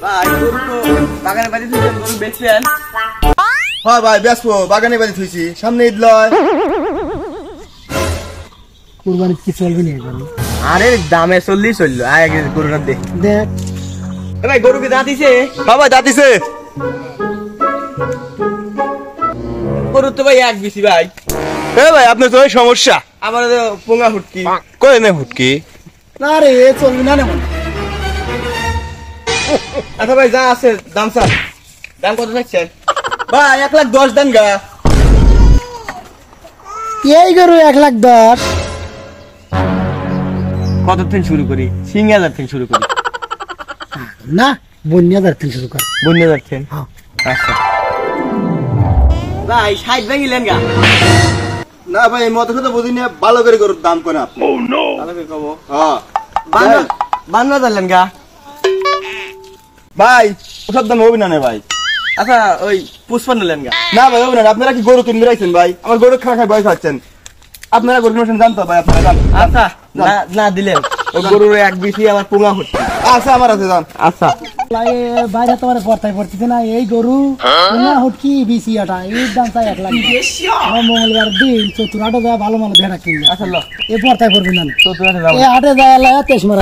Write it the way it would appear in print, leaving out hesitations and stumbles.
ভাই গরু তো বাগানে বাড়ি থুইছেন, গরু বেচছেন? হ্যাঁ ভাই বেচবো, বাগানে বাড়ি থুইছি, সামনে ঈদ লয়। কুরবানি কি চলবে না এখন? আরে দামে চললো, আগে গরুটা দেখ। দেখ ভাই গরু কি দাঁতিছে? হ্যাঁ ভাই দাঁতিছে। গরু তো ভাই এক বেশি ভাই। এ ভাই আপনার তো সমস্যা। আমার তো পোঙা ফুটকি। কই না হুটকি? না রে চলবে না নেমন। আচ্ছা ভাই যা আছে দাম স্যার, দাম কত চাচ্ছেন? ভাই 1,10,000 দেন গা। এই গরু 1,10,000। কত থেকে শুরু করি? 5,000 থেকে শুরু করি। না 52,000 থেকে শুরু কর। 52,000 থেকে? হ্যাঁ। আচ্ছা ভাই 60 ভেঙিলেন গা। না ভাই মত কথা বুঝি না, ভালো করে গরুর দাম কোন আপনি? ভালো করে কব। হ্যাঁ 52,000 দিলেন গা। ভাই ওসব দাম হবে না নে ভাই। আচ্ছা ওই 55 নিলেন গা। না ভাই হবে না, আপনারা কি গরু কিনবে রাখছেন ভাই? আমার গরু খা খাই বয়স হচ্ছেন, আপনারা গরু কিনবেন জানতো ভাই, আপনারা জান। আচ্ছা না না দিলেন, ওই গরুর এক বেশি আমার পোঙা ফুটকি। আচ্ছা আমার আছে জান। আচ্ছা বাইরে তোমার পড়তাই পড়তেছে না এই গরু না হুটকি বিসিয়াটা এর দাম চাই 1,00,000। আমার মঙ্গলবার দিন চতুরাটো দেওয়া ভালো মাল ভেড়া কিনবে। আচ্ছা লো এ পড়তাই পড়বে না। তো তুমি যাও। এ হাটে যায় 23 মারা।